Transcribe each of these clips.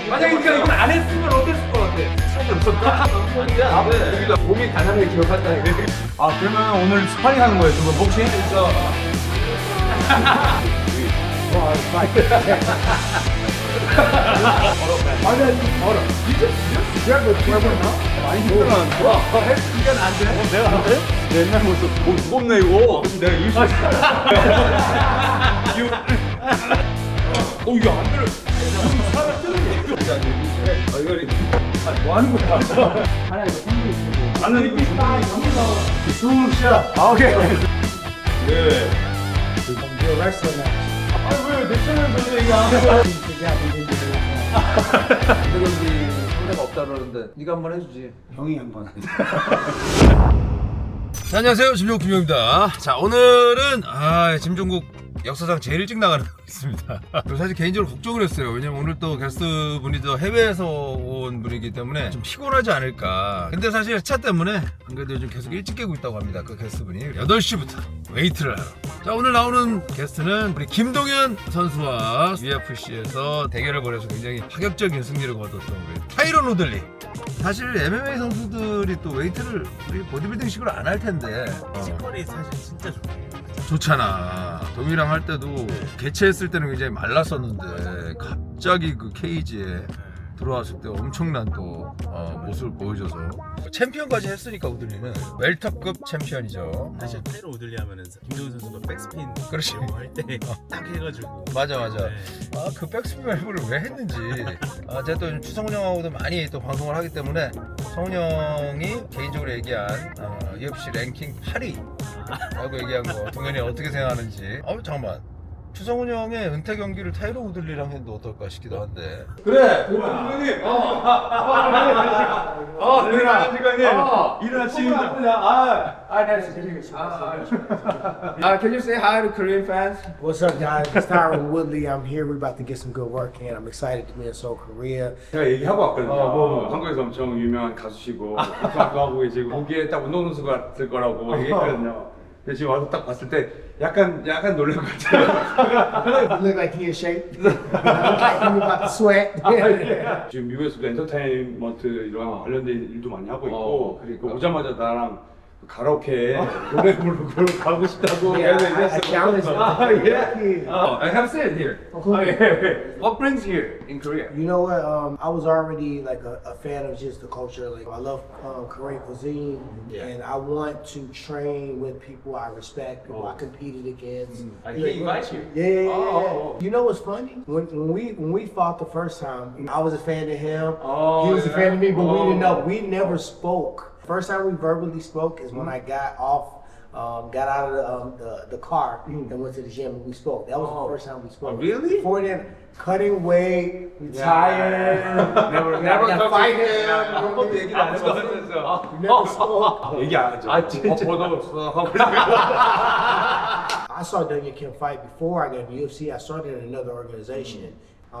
만약에 네가 이걸 안 했으면 어땠을 것 같아? 차이 없었다? 여기가 몸이 가난하게 기억한다. 아 그러면 오늘 스파링 하는 거예요, 두 분 복싱? 많이 힘들었는데. 이건 안 돼? 내가 안 돼? 옛날 모습 무겁네 이거. 내가 이길 수 있어. 이거 안 들어. 뭐 하는 거야? 나는 이거 숨을 쉬어. 아 오케이. 네. 왜내 채널 별로 얘기 안 해? 그런지 상대가 없다 그러는데 네가 한번 해주지. 형이 한번 해. 자, 안녕하세요. 짐종국 김용입니다. 자, 오늘은 짐종국 역사상 제일 일찍 나가는 거 있습니다. 사실 개인적으로 걱정을 했어요. 왜냐면 오늘 또 게스트 분이 또 해외에서 온 분이기 때문에 좀 피곤하지 않을까. 근데 사실 차 때문에 안 그래도 요즘 계속 일찍 깨고 있다고 합니다. 그 게스트 분이 8시부터 웨이트를 하러. 자, 오늘 나오는 게스트는 우리 김동현 선수와 UFC에서 대결을 벌여서 굉장히 파격적인 승리를 거뒀던 우리 타이런 우들리. 사실 MMA 선수들이 또 웨이트를 우리 보디빌딩식으로 안 할 텐데 치권이 사실 진짜 좋아요. 좋잖아. 동이랑 할 때도 개최했을 때는 굉장히 말랐었는데 갑자기 그 케이지에 들어왔을 때 엄청난 또 모습을 보여줘서 챔피언까지 했으니까 우들리는 웰터급 챔피언이죠. 사실 타이로 우들리 하면은 김동현 선수가 백스핀 그렇지. 할때 딱 해가지고 맞아. 네. 그 백스핀 밸브를 왜 했는지. 제가 또 추성훈 형하고도 많이 또 방송을 하기 때문에 성훈 형이 개인적으로 얘기한 UFC 랭킹 8위라고 얘기한 거 동현이 어떻게 생각하는지. 잠깐만. 추성훈 형의 은퇴 경기를 타이로 우들리랑 해도 어떨까 싶기도 한데. 그래. 동현님. 내가 시간에 이른 아침입니다. Can you say hi to Korean fans? What's up, guys? It's Tyron Woodley. I'm here. We're about to get some good work in. I'm excited to be in Seoul, Korea. 제가 얘기하고 왔거든요. 한국에서 엄청 유명한 가수시고 활동도 하고 계시고 거기에 딱 운동선수 같을 거라고 얘기했거든요. 근데 지금 와서 딱 봤을 때 약간 놀랄 것 같아요. You look like he in shape. You look like you about to sweat. 지금 미국에서도 엔터테인먼트 이런 관련된 일도 많이 하고 있고 그리고 오자마자 나랑 가라오케 노래 부르고 가고 싶다고 Yeah, I challenge him. 예. I have said here. What brings you here in Korea? You know what? I was already like a fan of just the culture. Like I love Korean cuisine, and I want to train with people I respect, people I competed against. He invites you. Yeah. You know what's funny? When we fought the first time, I was a fan of him. He was a fan of me, but we didn't know. We never spoke. First time we verbally spoke is when I got off, got out of the car and went to the gym and we spoke. That was the first time we spoke. Really? Before then, cutting weight, retired, Never gotta fight him. 한 번도 얘기를 안 했어. We never spoke. 얘기 안 하죠. 진짜. I saw Daniel Kim fight before I got in UFC. I started in another organization.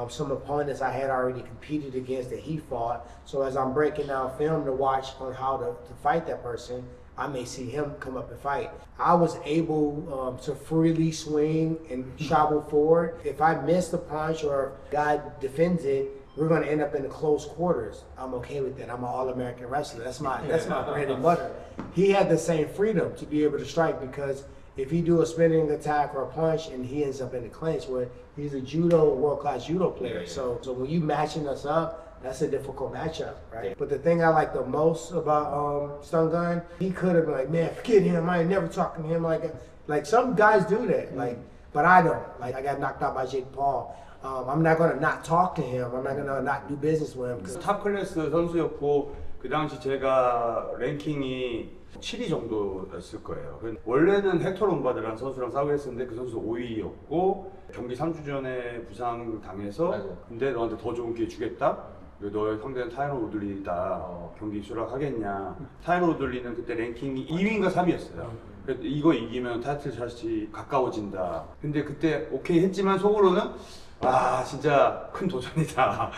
Some opponents I had already competed against that he fought. So as I'm breaking down film to watch on how to fight that person, I may see him come up and fight. I was able to freely swing and travel forward. If I miss the punch or if God defends it, we're going to end up in the close quarters. I'm okay with that. I'm an All-American wrestler. That's my bread and butter. He had the same freedom to be able to strike because if he do a spinning attack or a punch and he ends up in the clinch, well, he's a world-class judo player. So when you matching us up, that's a difficult matchup, right? But the thing I like the most about Stun Gun, he could have been like, man, forget him. I ain't never talking to him like some guys do that. But I don't. Like I got knocked out by Jake Paul. I'm not gonna not talk to him. I'm not gonna not do business with him. 탑 클래스 선수였고 그 당시 제가 랭킹이 7위 정도였을 거예요. 원래는 헥터 롬바드라는 선수랑 싸우고 했었는데 그 선수 5위였고 경기 3주 전에 부상 당해서 근데 너한테 더 좋은 기회 주겠다. 너의 상대는 타이런 우들리다. 경기 수락하겠냐. 타이런 우들리는 그때 랭킹이 2위인가 3위였어요. 이거 이기면 타이틀 샷이 가까워진다. 근데 그때 오케이 했지만 속으로는 진짜 큰 도전이다.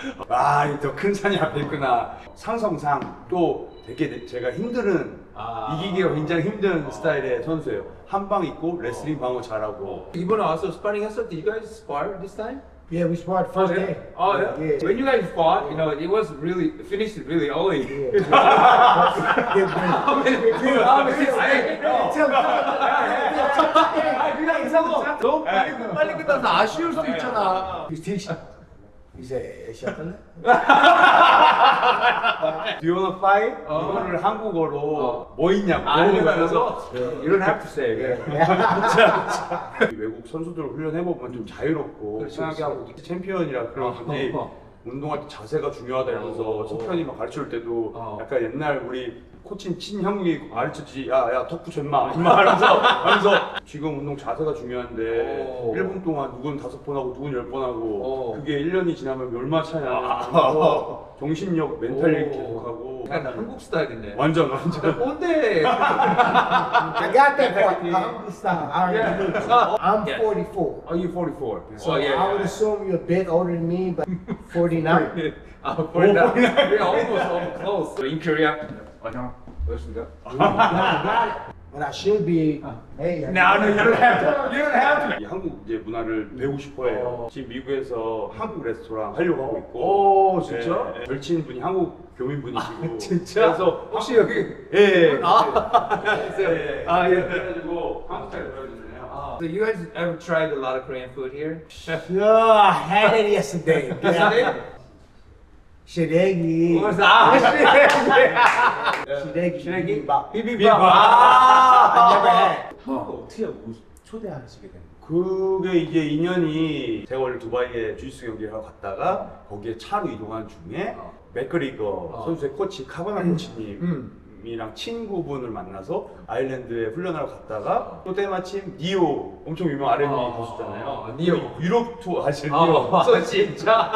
더 큰 산이 앞에 있구나. 상성상 또 되게 제가 힘든 아. 이기기가 굉장히 힘든 스타일의 선수예요. 한 방 있고 레슬링 방어 잘하고. 이번에 와서 스파링 했을 때 you guys spar this time? Yeah, we sparred the first day. Oh yeah. Yeah. When you guys fought, you know, it was really finished really early. 그냥 이상한 너무 빨리 끝나서 아쉬울 수도 있잖아. He's teaching. He said, hey, shut up. Do you wanna fight? 이거를 한국어로 뭐 있냐고 그래서 you don't have to say. 외국 선수들 훈련해보면 좀 자유롭고 그렇지, 편하게 하고 챔피언이라 그러는데 운동할 때 자세가 중요하다 이러면서 챔피언이 막 가르칠 때도 약간 옛날 우리 코치 친형이 가르쳤지 야야 턱 붙여 임마 하면서 지금 운동 자세가 중요한데 1분 동안 누군 5번 하고 누군 10번 하고 그게 1년이 지나면 얼마 차냐 정신력 멘탈 얘기 계속하고 약간 한국 스타일이네. 완전 뭔데? I got that part. I'm style. I already knew. I'm 44. Are you 44? So I would assume you're a bit older than me, but 49. For that, we're almost close. In Korea, 형, 그렇습니까? But I should be. Hey. No, you don't have to. You don't have to. 이 한국 이제 문화를 배우고 싶어해요. 지금 미국에서 한국 레스토랑 하려고 하고 있고. 오, 진짜? 네, 절친분이 한국 교민분이시고. 진짜? 그래서 혹시 여기? 예. 예. 아, 예. 그래가지고 한국 스타일 보여주세요. So you guys ever tried a lot of Korean food here? Yeah, I had it yesterday. Yesterday? Shiregi. 아, Shiregi. 비빔밥. I never had. 어떻게 초대하시게 된 거예요? 그게 이제 인연이 제가 원래 두바이에 주짓수 경기를 하고 갔다가 거기에 차로 이동하는 중에 맥그리거 선수의 코치 카바나 코치님이랑 친구분을 만나서 아일랜드에 훈련하러 갔다가 또 때마침 니오 엄청 유명한 R&B 가수잖아요. 니오. 유럽 투어 하실 니오. 저 진짜.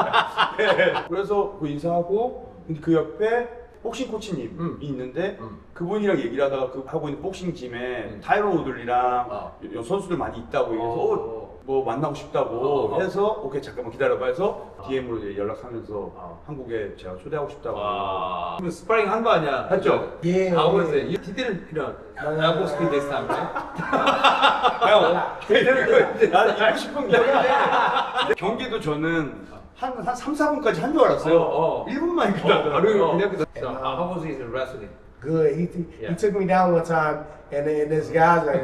네. 그래서 그 인사하고 근데 그 옆에 복싱 코치님이 있는데 그분이랑 얘기를 하다가 그 하고 있는 복싱 짐에 타이런 오들리랑 선수들 많이 있다고 얘기해서 뭐 만나고 싶다고 해서 오케이 잠깐만 기다려봐 해서 DM으로 이제 연락하면서 한국에 제가 초대하고 싶다고. 그럼 스파링 한 거 아니야? 했죠? Yeah. How was it? You didn't, you know, not speak this time, right? 난 이고 싶은 경기인데 경기도 저는 한 3, 4분까지 한 줄 알았어요. 1분만 기다렸더라고요. How was he in wrestling? Good. He took me down one time, and this guy's like,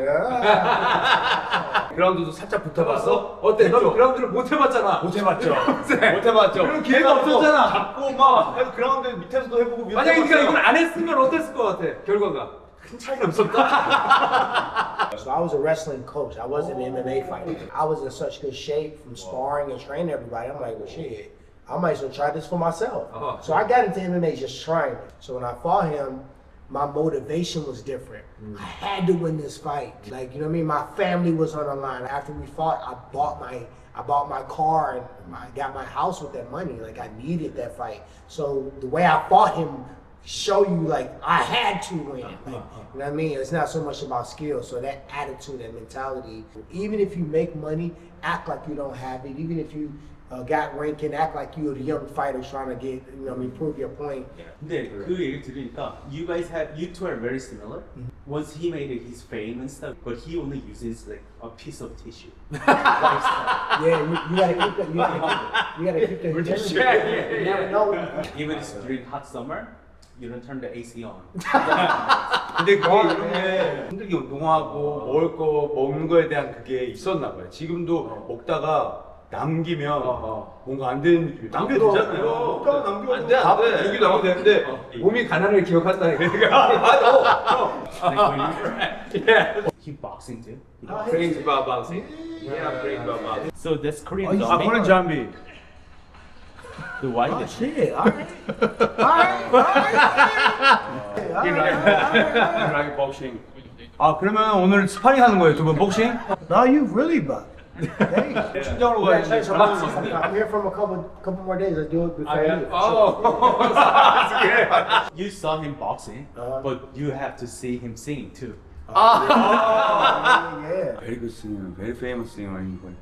그라운드도 살짝 붙어봤어? 어때? 너 그라운드를 못 해봤잖아. 못 해봤죠. 못 해봤죠. 그런 기회가 없었잖아. 잡고 막 해서 그라운드 밑에서도 해보고 위에서도 만약에 네가 해봤어요. 이걸 안 했으면 어땠을 것 같아? 결과가. 큰 차이는 없었다. So I was a wrestling coach. I wasn't an MMA fighter. I was in such good shape from sparring and training everybody. I'm like, well, shit, I might as well try this for myself. So I got into MMA just trying. So when I fought him, my motivation was different. I had to win this fight. Like, you know what I mean? My family was on the line. After we fought, I bought my car and I got my house with that money. Like, I needed that fight. So the way I fought him show you like I had to win. Like, you know what I mean? It's not so much about skill. So that attitude, that mentality, even if you make money, act like you don't have it. Even if you got ranking, act like you're the young fighter trying to get, you know, prove your point. 근데 그 얘기 들으니까 you two are very similar. Once he made his fame and stuff, but he only uses like a piece of tissue. Lifestyle. Yeah, you gotta keep the, you gotta keep the integrity. You never know. Even during hot summer, you don't turn the AC on. 근데 그게 이런 게 힘들게 운동하고 먹는 거에 대한 그게 있었나 봐요. 지금도 먹다가 남기면 뭔가 안 되는 느낌이 남겨도 되잖아요. 먹다가 남기면 안 돼, 안 돼. 여기도 나오면 되는데 몸이 가난을 기억한다. 그러니까. He boxing too. Praise about boxing. Yeah, praise about boxing. So that's Korean 아, zombie. 코리안 잠비. The white. Oh shit! All right, all right. 드라이브 복싱. 아 그러면 오늘 스파링 하는 거예요, 두 분 복싱? No, you really buck. Hey. 신장으로 Yeah, 가야지. change some boxing sometime. I'm here from a couple more days. Let's do it before you. You saw him boxing, but you have to see him singing too. Yeah. Very good singer, very famous singer in Korea.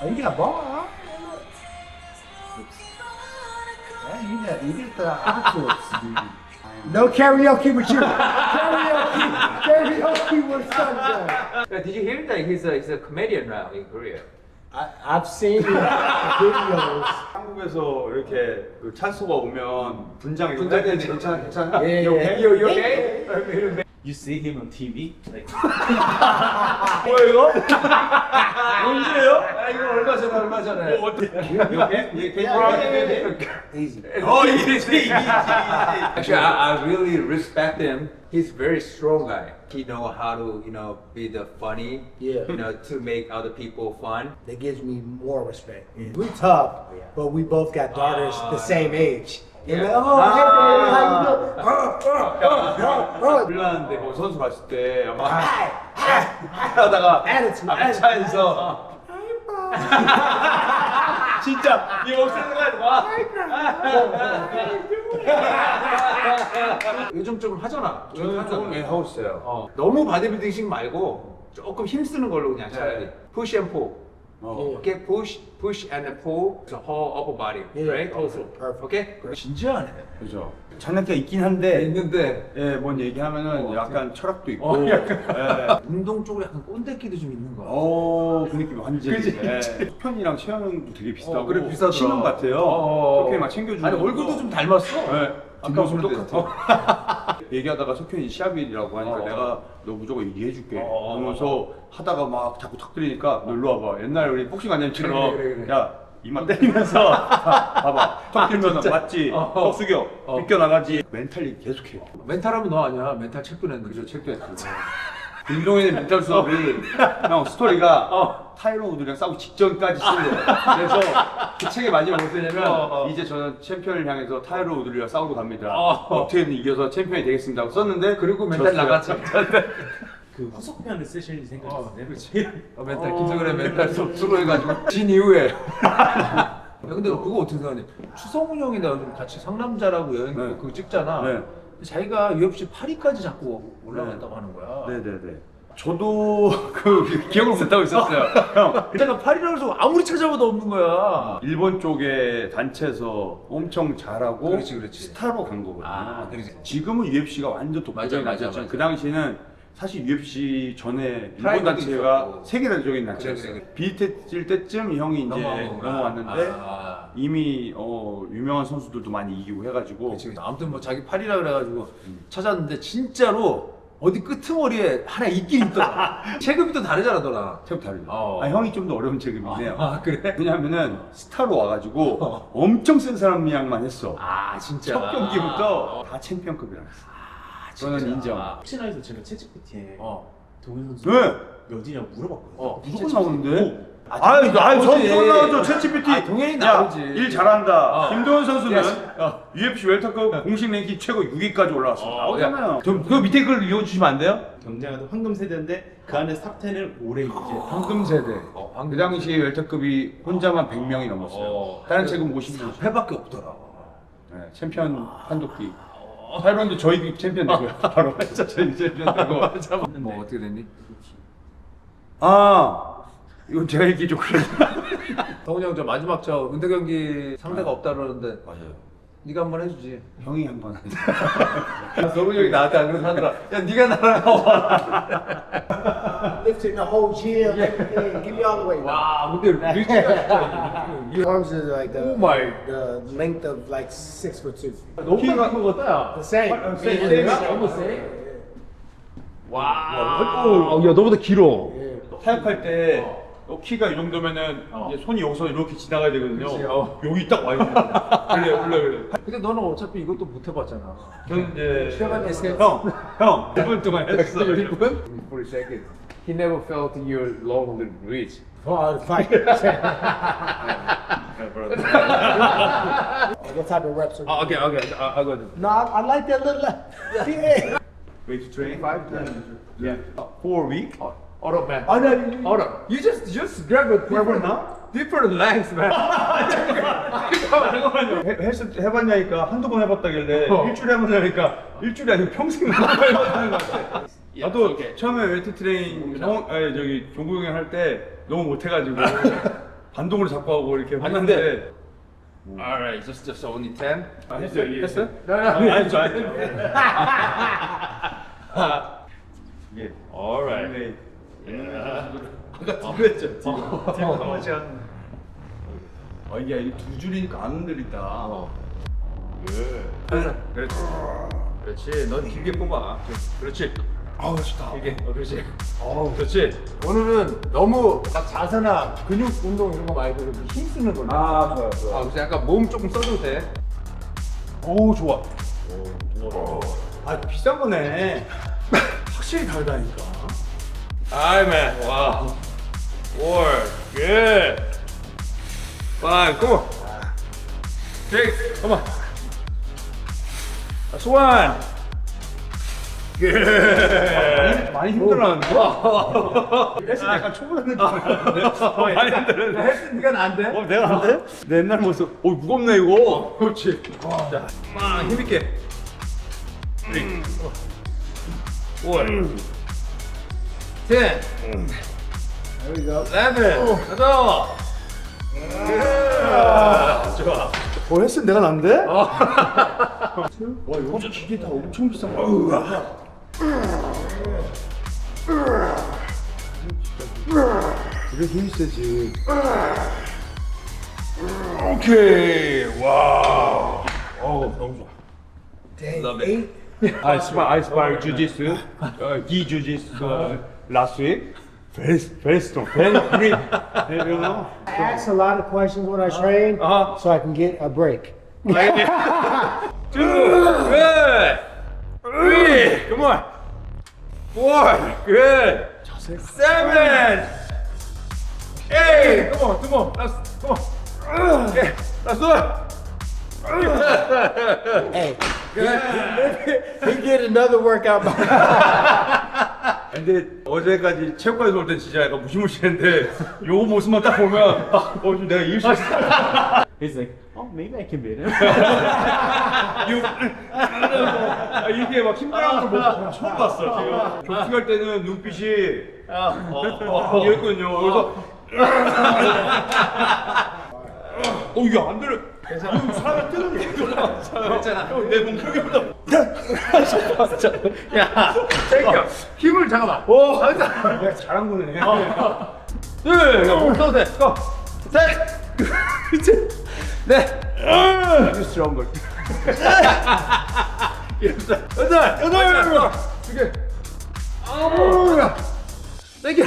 Oh, you got ball, huh? You get the outfits. No karaoke with you. Karaoke with Sunday. Did you hear that he's a comedian now in Korea? I've seen videos. 한국에서 이렇게 그 찬스가 오면 분장 이런 거 해야 되는데 괜찮아? Yeah, You yeah. okay? You okay? You see him on TV, like 뭐야 이거? 언제요? 아 이거 얼마 전에. 뭐 어때? You okay? Easy. 어 이지. Actually, I really respect him. He's very strong guy. He know how to, be the funny. Yeah. To make other people fun. That gives me more respect. We tough, but we both got daughters the same age. And Yeah. like, oh, hey, baby, how you doing? 불났는데 뭐 선수 봤을 때 막 하다가 Attitude, 차에서 진짜 이 목소리가 와. 요즘 좀 하잖아. 저는 조금 하고 있어요. 너무 바디빌딩식 말고 조금 힘쓰는 걸로 그냥 차라리. Push and pull. Okay, push and then pull the whole upper body, Yeah. right? Also. Perfect. Okay? 진지하네. 그죠. 장난기가 있긴 한데 있는데 예, 뭔 얘기하면은 약간 철학도 있고 운동 쪽으로 약간 꼰대기도 좀 있는 거야. 그 느낌 완전. 예. 석현이랑 채영도 되게 비슷하고 그래, 비슷하더라. 친형 같아요. 석현이 막 챙겨주고. 아니 얼굴도 좀 닮았어. 네. 아까 뒷모습 보는데. 똑같아. 얘기하다가 석현이 시합이라고 하니까 어. 내가 너 무조건 얘기해줄게. 그러면서 하다가 막 자꾸 탁 들이니까 너 일로 와봐. 옛날 우리 복싱 관장님처럼 그래. 야 이마 때리면서 봐봐. 턱 들면서 맞지? 턱 숙여. 비껴 나가지. 멘탈이 계속해. 멘탈하면 너 아니야. 멘탈 책도 냈는데. 그죠, 책도 했고. 김동현의 멘탈 수업이 형 스토리가 타이런 우드랑 싸우기 직전까지 쓴 거예요. 그래서 그 책에 마지막에 뭐 쓰냐면 이제 저는 챔피언을 향해서 타이런 우드랑 싸우러 갑니다. 어떻게든 이겨서 챔피언이 되겠습니다 하고 썼는데 그리고 멘탈 졌어요. 나갔지. 그 후속편을 쓰실 생각이 있는데 멘탈 김성현의 멘탈 수로 해가지고 진 이후에. 야, 근데 너 그거 어떻게 생각하니? 추성훈 형이 나 요즘 같이 상남자라고 여행 네. 그거 찍잖아. 네. 근데 자기가 UFC 8위까지 자꾸 올라갔다고 하는 거야. 네네네. 저도 그 기억을 못하고 있었어요. 형. 내가 8위라고 해서 아무리 찾아봐도 없는 거야. 일본 쪽에 단체에서 엄청 잘하고 그렇지. 스타로 간 거거든요. 아, 그렇지. 지금은 UFC가 완전 독보적인 맞아. 단체였잖아요. 그 당시는 사실 UFC 전에 일본 프라이드도 단체가 있었고. 세계적인 단체였어요. 그래. 비슷해질 때쯤 형이 이제 넘어왔는데 아. 이미 유명한 선수들도 많이 이기고 해가지고 그치. 아무튼 뭐 자기 8위라 그래가지고 찾았는데 진짜로 어디 끄트머리에 하나 있긴 있더라. 체급이 또 다르잖아 너랑. 체급 다르죠. 어. 형이 좀 더 어려운 체급이네요. 아 그래? 왜냐면은 스타로 와가지고 엄청 센 사람이랑만 했어. 아 진짜. 첫 경기부터 다 챔피언급이랑 했어. 저는 인정. 혹시나 해서 제가 챗GPT에 동현 선수 네. 몇이냐고 물어봤거든요. 무조건 나오는데. 나오지. 저 나오죠. 챗GPT. 동현이 야, 나오지. 일 잘한다. 어. 김도현 선수는 야, UFC 웰터급 공식 랭킹 최고 6위까지 올라왔어. 나오잖아요. 그 밑에 글 이어주시면 안 돼요? 경쟁하던 황금 세대인데 그 안에 탑 10을 오래 이제 황금 세대. 그 당시에 웰터급이 혼자만 100명이 넘었어요. 다른 체급 50명. 회밖에 없더라. 네, 챔피언 판독기. 타이런도 저희 챔피언 되고요. 바로 저희 챔피언 되고. 뭐 어떻게 됐니? 이건 제가 얘기 좀 그래. 성훈이 형 저 마지막 저 은퇴 경기 상대가 없다 그러는데 맞아요. 네가 한번 해주지. 형이 한번 성훈이 형이 나한테 안 그래서 하더라. 야 네가 나랑 Lifting the whole gym. Yeah, give me all the way. 와 근데 리치가 Your arms are like Oh my. the length of like 6'2". 너무 많은 것 같다 야. The same. Almost same. 와. 야 너보다 길어. 타협할 때 키가 이 정도면은 이제 손이 여기서 이렇게 지나가야 되거든요. 그치, 여기 딱 와 있는 거야. 그래. 근데 너는 어차피 이것도 못 해봤잖아. 저는 이제 시간만 됐어요. 형 1분 동안 했어. 1분? For a second. He never felt your long reach. Oh, fight. What type of reps are you? Okay. I got it. No, I like that little. Yeah. Way to train? 5 Yeah. 4 week? Hold up, man. Oh no, Hold up. You just grab a different lengths, man. 잠깐만요. 헬스 해봤냐니까 한두 번 해봤다길래 일주일에 해봤냐니까 일주일이 아니고 평생 해봤다는 것 같아. 나도 처음에 웨이트 트레이닝 저기 종구 형이 할 때 너무 못해가지고 반동으로 잡고 하고 이렇게 했는데 Alright, just only 10. 했어요. 했어? 예. Alright. 아까 뒤로 했죠. 뒤로 한 번씩 하는. 이게 두 줄이니까 안 흔들린다. 그렇지. 그렇지. 넌 길게 뽑아. 그렇지. 좋다. 길게. 그렇지. 그렇지. 오늘은 너무 막 자세나 근육 운동 이런 거 말고 이렇게 힘 쓰는 걸로. 좋아요. 그래서 약간 몸 조금 써도 돼. 오, 좋아. 비싼 거네. 확실히 다르다니까. Alright, man. Wow. 4. Good. 5. Come on. 6. Come on. That's 1. Good. 많이 힘들어하는데? 헬스 약간 초보자 느낌. 많이 힘들어. 헬스 네가 나한테? 내가 안 돼? 내 옛날 모습. 무겁네 이거. 그렇지. 자, 빵 힘있게. 3. 4. 10. There we go. 11. 가자. 좋아. 헬스 내가 난데? 와 이거 기계 다 엄청 비싼 거. 이게 힘이 세지. 오케이. 와. 너무 좋아. Love it. I sparred jiu-jitsu, gi jiu-jitsu last week. Very strong, very grip. You know? I ask a lot of questions when I train, so I can get a break. 2. Good. 3. Come on. 4. Good. 7. 8. Come on. Last. Come on. Okay. Last one. Hey, he get another workout. 근데 어제까지 체육관에서 올 때 진짜 약간 무시무시했는데 요 모습만 딱 보면 좀 내가 이길 수 있어. He's like, oh, maybe I can beat him. 이렇게 막 힘들어하는 거 처음 봤어 지금. 격투할 때는 눈빛이 이랬거든요. 그래서 이게 안 들어. 사람을 뜨는 게 괜찮아. 내 몸무게보다. 야, 땡겨. 힘을 잠깐만. 내가 잘한 거네. 둘, 몸 써도 돼. 고. 셋. 넷. You stronger. 여덟. 2개. 아홉. 땡겨.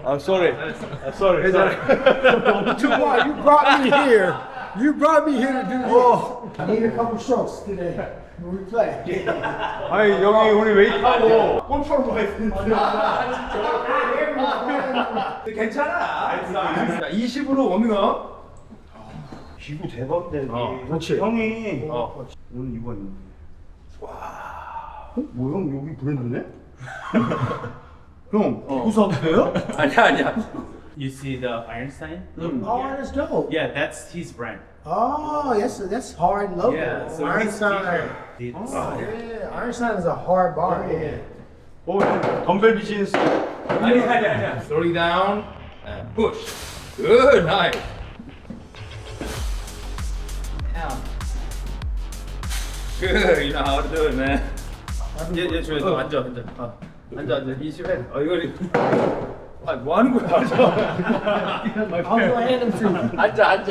I'm sorry. Sorry. Why you brought me here? You brought me here to do this. I need a couple strokes today. When we play. 아니 여기 우리 웨이트하고 골프하러 가야 되는데. 괜찮아. 자, 20으로 워밍업. 기구 대박인데. 그렇지. 형이 오늘 이거 있는데. 와. 뭐 형 여기 브랜드네? 형 기구 사업돼요? 아니야. You see the Ironstein? Oh, that's dope. Yeah, that's his brand. Oh, that's hard logo. Yeah, so his Ironstein. t-shirt. Yeah, Ironstein is a hard bar. Yeah. 형 덤벨 비즈니스. 아니야. Slowly down and push. Good, nice. Down. Good, you know how to do it, man. 얘 줘요. 앉아. 앉아. 20회. 이거 뭐 하는 거야? I was gonna hand them to you. 앉아.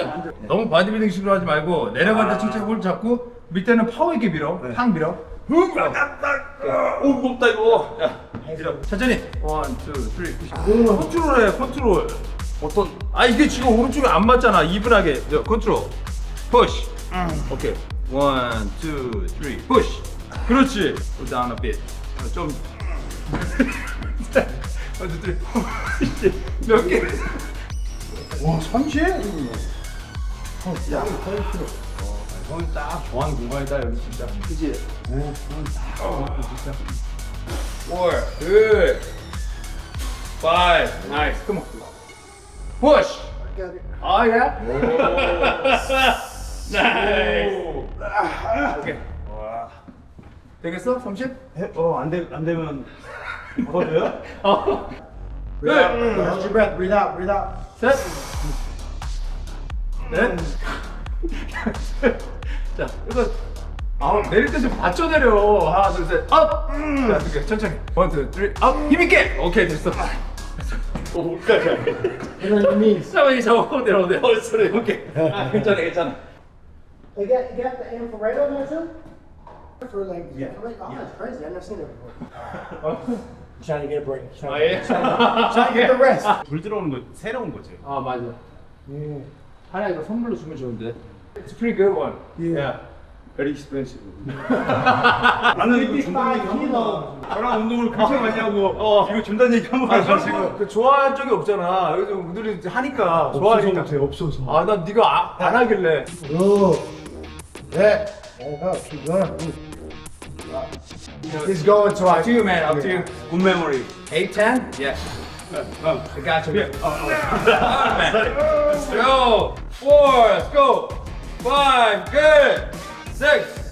너무 바디빌딩식으로 하지 말고 내려갈 때 칭찬 홀 잡고 밑에는 파워 있게 밀어. 팍 밀어. 오 무겁다 이거. 야, 밀어. 천천히. 1, 2, 3. 컨트롤해. 컨트롤. 어떤? 이게 지금 오른쪽에 안 맞잖아. 이분하게. 컨트롤. 푸시. 오케이. 1, 2, 3. 푸시. 그렇지. Go down a bit. 좀. 1, 2, 3. 몇 개? 와 30? 형이 딱 좋아하는 공간이다 여기 진짜. 그지? 네. 진짜. 4, good. 5, nice. Come on. Push. Oh yeah. Nice. 오케이. 되겠어? 30? 안 되면 거둬요? Breathe out. Hold your breath. Breathe out. Breathe out. 셋. 넷. 자, 이거 내릴 때 좀 받쳐 내려. 하나, 둘, 셋, 업. 자, 두 개, 천천히. 원, 투, 쓰리, 업. 힘있게. 오케이, 됐어. 뭐까지 안 돼. You know what I mean? 샤워이 샤워 내려 내려. 소리. 오케이. 괜찮아, 괜찮아. You got the infrared on there too? For like, oh, that's crazy. I've never seen it before. Trying to get a break. Trying to get the rest. 불 들어오는 거 새로운 거죠. 아 맞아. 하나 이거 선물로 주면 좋은데. It's a pretty good one. Yeah. Very expensive. 나는 이거 준다는 얘기 한 번도 저랑 운동을 그렇게 많이 하고 이거 준다는 얘기 한 번도 안 하시고 그 좋아한 적이 없잖아. 여기서 우리들이 하니까 좋아하니까. 없어서. 아, 난 네가 안 하길래. Ooh. Yeah. There you go. Keep going. It's going to Up to you, man. Up to you. Good memory. 8, 10? Yeah. I got you. Alright, man. Let's go. 4, let's go. 5, good. 6.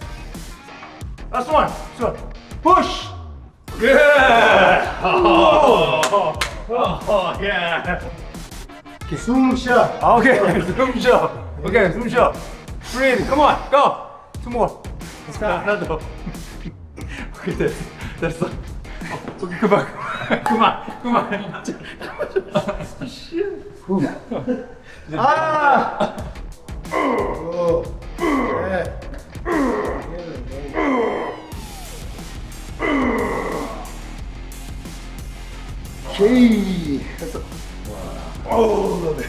Last one. So, push. Good. Oh, yeah. Zoom shut. Okay, 숨 쉬어. Okay, 숨 쉬어. Breathe. Come on, go. 2 more. 하나 더. 오케이, 됐어. 오케이, 그만. Ah! Oh. Yeah. Okay. Oh, love it.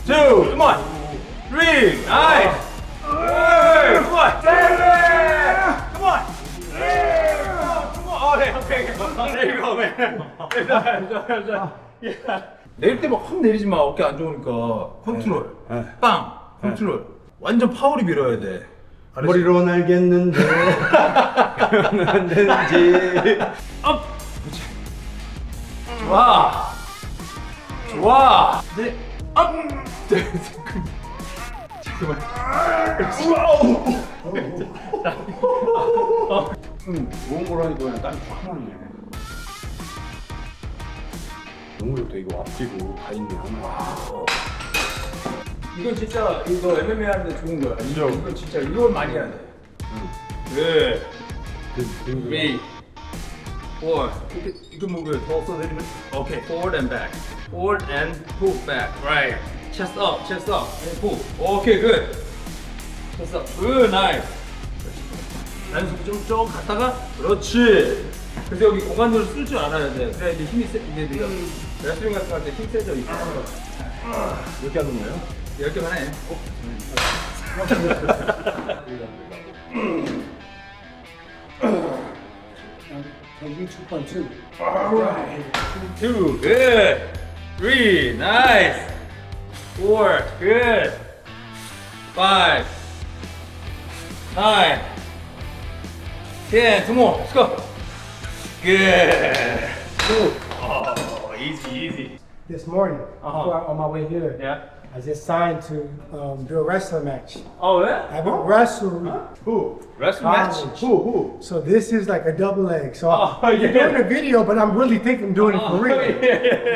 2, come on. 3, nice. 4, come on. 7, come on. 8, come on. Okay. There you go, man. 내릴 때 막 확 내리지 마. 어깨 안 좋으니까. 컨트롤. 빵. 컨트롤. 완전 파워리 밀어야 돼. 머리로 날겠는데 하면 안 되는지. 업. 그렇지. 좋아. 네. 업. 네. 잠깐만. 좋은 거라니까 그냥 땀이 확 나네. 너무 좋다. 이거 앞뒤로 다 있네 하나. 이건 진짜 이거 MMA 하는데 좋은 거야. 인정. 이건 진짜 이걸 많이 해야 돼. 네. 3, 4. You can move your torso a little bit. Okay, forward and back. Forward and pull back. Right. Chest up, and pull. Okay, good. Chest up. Good, nice. 단속 좀 갔다가 그렇지. 그래서 여기 공간들을 쓸 줄 알아야 돼. 그래야 이제 힘이 세. 이제 네가 레슬링 같은 거 할 때 힘 세져 있어. 이렇게 하는 거예요? 10개만 해. You 2.2. Alright. 2, good. 3, nice. 4, good. 5, 9, 10. 2 more. Let's go. Good. Oh, easy. This morning, before on my way here, Yeah. I just signed to do a wrestling match. Oh, yeah? I haven't wrestled. Who? Wrestling match? college. Who? So this is like a double leg. So Oh, I'm yeah. doing a video, but I'm really thinking I'm doing it for real.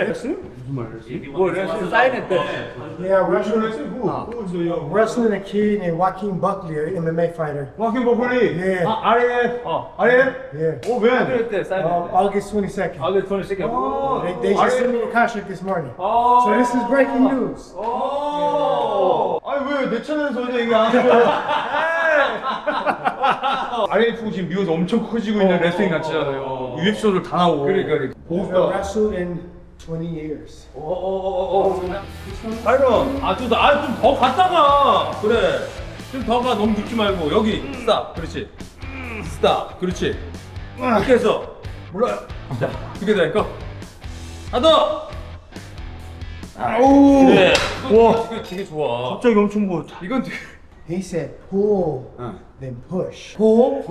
무슨 말이야? 뭐, 레슬링 사인했대. Yeah, wrestling. Who's the Wrestling a kid named Joaquin Buckley, an MMA fighter. 와킹 버플리. Yeah. 아래. 어. 아래. Yeah. 오 왜? 그랬대, 사인했대. August 22nd. 아그 돈을 쓰게. They just sent me the contract this morning. Oh. So this is breaking news. 오. 아니 왜 내 채널에서 전혀 얘기 안 하고? RF 지금 미국에서 엄청 커지고 있는 레슬링 단체잖아요. UFC들 다 나오고. 그러니까. I've wrestled in 20 years. 아이런, 좀 더 갔다가. 그래. 좀 더 가. 너무 눕지 말고. 여기. 스탑. 그렇지. 스탑. 그렇지. 이렇게 해서. 몰라요. 자, 2개 더 할까? 하나 더! 오. 그래. 와. 이거 되게 좋아. 갑자기 엄청 뭐. 이건 되게. He said pull, then push. Pull,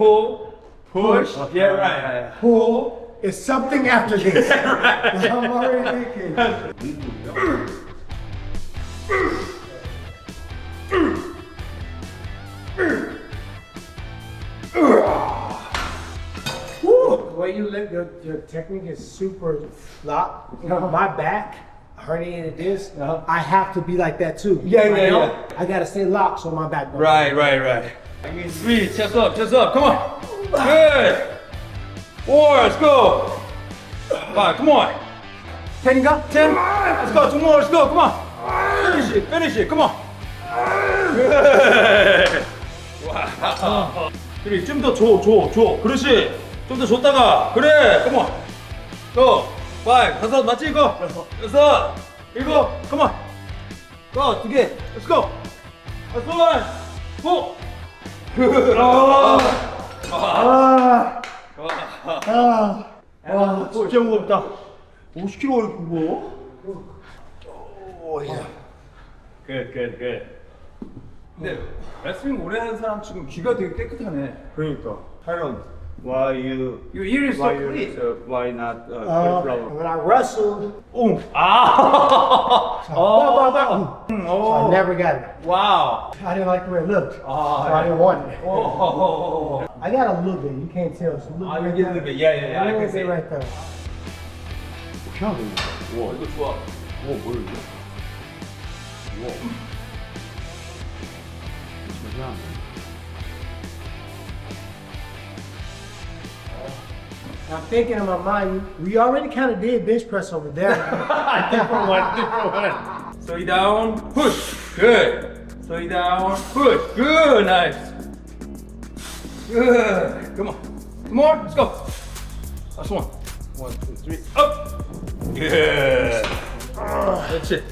push. Yeah, right. Pull is something after this. I'm already thinking. The way you lift your technique is super locked. My back, herniated disc, I have to be like that too. Yeah, Right yeah, now, yeah. I gotta stay locked so my back don't. Right. 3, chest up, come on. Good. 4, let's go. 5, come on. 10인가? 10? Let's go, 2 more, let's go, come on. Finish it, come on. Good. 와. 3, 좀 더 줘. 그렇지. 좀 더 줬다가. 그래, come on. Go. 5, 5, 맞지 이거? 6, 7, come on. Go, 2개. Let's go. 1, 4. Good. 진짜 무겁다. 50kg 이렇게 무거워? Good. 근데 레슬링 오래 하는 사람 지금 귀가 되게 깨끗하네. 그러니까. 타이런, why you Your ear is so why clean. why not cauliflower? When I wrestled, 아. so I never got it. 와우. I didn't like the way it looked, so I didn't want it. I got a little bit. You can't tell. It's a little 아, bit. you get a little bit. Yeah. A I little can see. bit right there. 희한하네. 와, 이거 좋아. 우와, 뭐야 이거? 우와. 진짜 희한하네. I'm thinking in my mind, we already kind of did bench press over there. different one. Slow it down, push. Good. Slow it down, push. Good, nice. Good. Come on. More. Let's go. Last one. 1, 2, 3. Up. Good. 그렇지.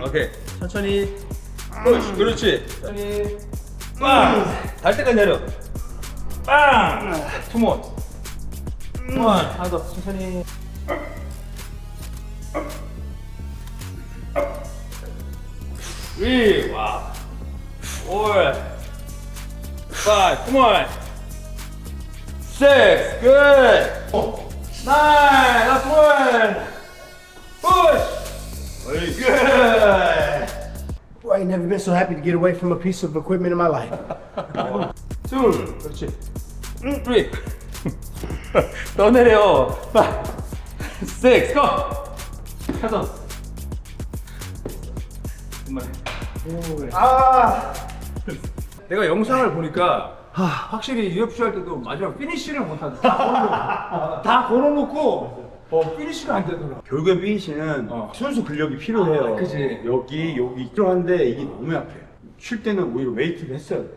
오케이. 천천히. push. 그렇지. 천천히. 빵. 달 때까지 내려. 빵. Two more. 하나 더. 천천히. Three, wow. 4, 5, come on. 6, good. 9, last one. Push. Very good. Boy, I ain't never been so happy to get away from a piece of equipment in my life. 2, 그렇지. 3. 더 내려. 5, 6, go. 5. 정말. 내가 영상을 보니까 확실히 UFC 할 때도 마지막 피니쉬를 못한다. 다 걸어놓고 피니쉬가 안 되더라. 결국에 피니시는 순수 근력이 필요해요. 그치. 여기 이쪽한데 이게 너무 약해요. 쉴 때는 오히려 웨이트를 했어야 돼.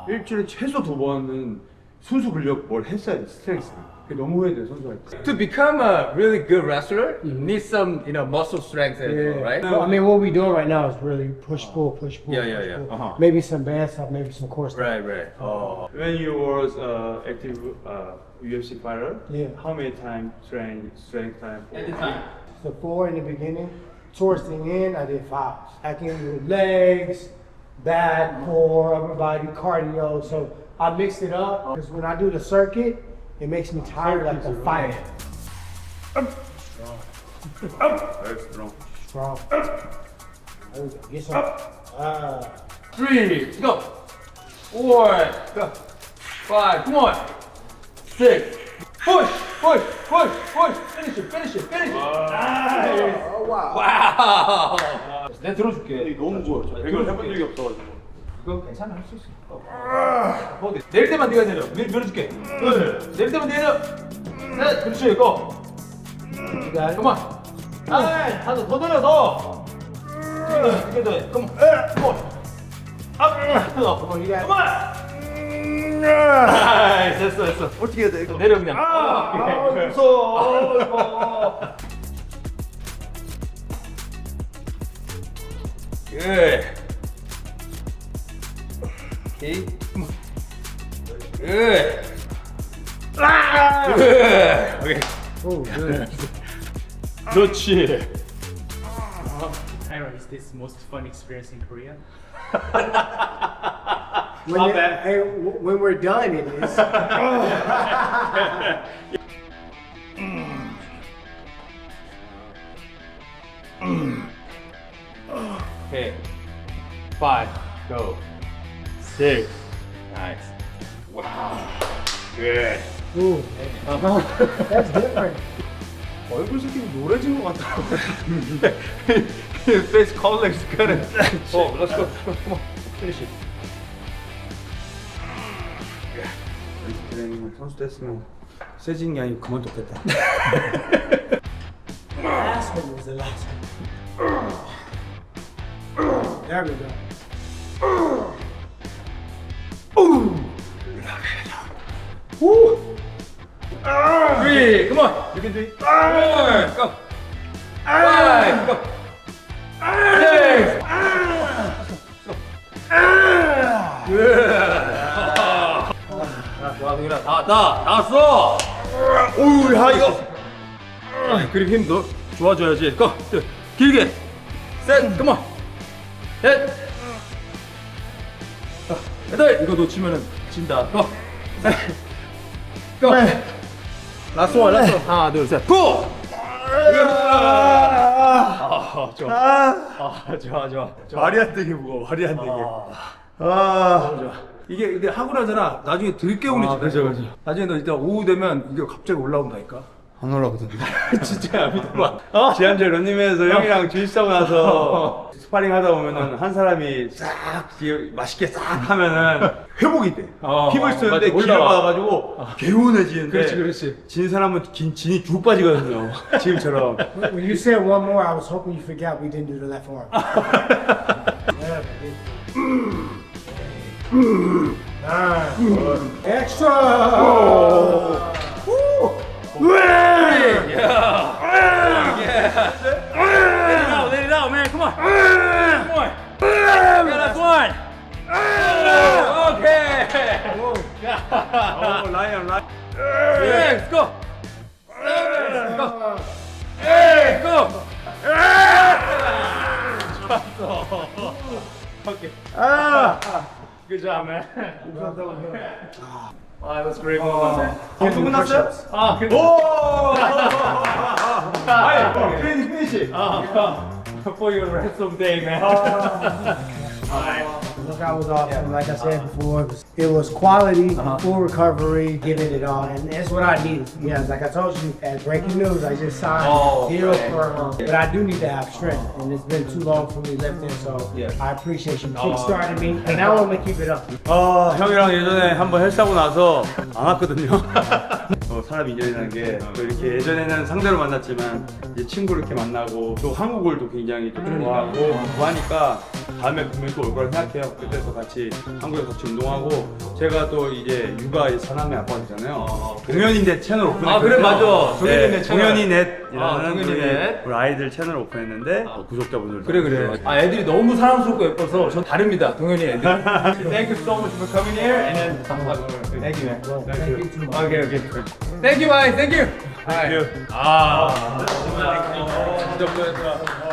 일주일에 최소 2번은 순수 근력 뭘 했어야 돼. 스트렝스. 그게 너무 후회돼 선수할 때. To become a really good wrestler, you need some, muscle strength as well, right? Well, I mean, what we doing right now is really push pull, push pull. Yeah, push, yeah, yeah. pull. Uh-huh. Maybe some band stuff, maybe some core stuff. Right. When you was active UFC fighter, Yeah. how many times strength time? At the time. So 4 in the beginning. Towards the end, I did 5. I can do legs, back, core, upper body, cardio. So I mixed it up because when I do the circuit, it makes me tired like a fighter. Very strong. Strong. There we go. Get some. 3, go. 4, go. 5, come on. 6, push. Finish it. Nice. Oh, wow. 와우. 내가 들어줄게. 너무 좋아. 저 배경을 해본 적이 없어가지고. 이거 괜찮아, 할 수 있어. 내릴 때만 네가 내려. 밀어줄게. 내릴 때만 내려. 셋, 그렇지, 이거. You got it? Come on. 더 내려, 더. 이게 더 해. Come on. Up. Come on, you got it. Come on. 됐어. 어떻게 해야 돼 이거? 내려 그냥. 무서워. Good. Okay. Come on. Good. Good. Okay. Oh, good. 그렇지. Tyron, is this most fun experience in Korea? When we're done, it is. Okay. 5. Go. 6. Nice. Wow. Good. Ooh, that's different. 얼굴 색이 노래진 것 같더라고. Face color is good. Let's go. Come on, finish it. 트레이닝 선수 됐으면 세진 게 아니고 그만뒀겠다. Last one was the last one. There we go. Three, come on. You can do it. Four, go. Five, go. Six. 좋아, 동현아. 다 왔어. 오우, 야 이거. 그리고 힘 너 좋아져야지. 고, 길게. 셋, come on. 셋. 여덟. 이거 놓치면은 진다. 고. 고. 라스트 원, 라스트 원. 하나, 둘, 셋. 고. 좋아. 말이 안 되게 무거워. 말이 안 되게. 너무 좋아. 이게 근데 하고 나잖아. 나중에 들깨우니 그죠. 나중에 너 이따 오후 되면 이게 갑자기 올라온다니까. 안 올라오던데. 진짜 믿어봐. 지난주에 런닝맨에서 형이랑 주식사고 나서 스파링 하다 보면은 한 사람이 싹 맛있게 싹 하면은 회복이 돼. 힘을 쓰는데 맞아, 기를 올라와. 받아가지고 개운해지는데 그렇지. 진 사람은 진이 쭉 빠지거든요. 지금처럼. When you said one more, I was hoping you forgot we didn't do the left arm. Yeah, Extra! Let it out, man. Come on. Come on. Yeah, that's one. Okay. 라이언. Let's go. Let's go. Let's go. Good job, man. That was great moment, man. 방송 끝났어요? 아니, 피니시. For your rest of the day, man. Look, I was awesome. Like I said before, it was quality, full recovery, giving it all, and that's what I needed. Yeah, like I told you, at breaking news, I just signed deal for, but I do need to have strength, and it's been too long for me lifting, so I appreciate you kickstarting me, and now I'm gonna keep it up. 형이랑 예전에 한번 헬스하고 나서 안 왔거든요. 사람 인연이라는 게 또 이렇게 예전에는 상대로 만났지만 이제 친구를 이렇게 만나고 또 한국을 또 굉장히 또 좋아하고 하니까 다음에 분명히 또 올 거라 생각해요. 그때 또 같이 한국에서 같이 운동하고 제가 또 이제 육아 사남매 아빠잖아요. 동현이넷 채널 오픈했거든요. 그래, 맞아. 동현이넷 채널. 동현이넷이라는 동현이넷. 우리 아이들 채널 오픈했는데 구독자분들 그래. 애들이 너무 사랑스럽고 예뻐서 전 다릅니다. 동현이 애들. Thank you so much for coming here and then thank you, man. Thank you too much. Okay. Thank you, guys. Thank you. Thank you. 진짜 고생했다.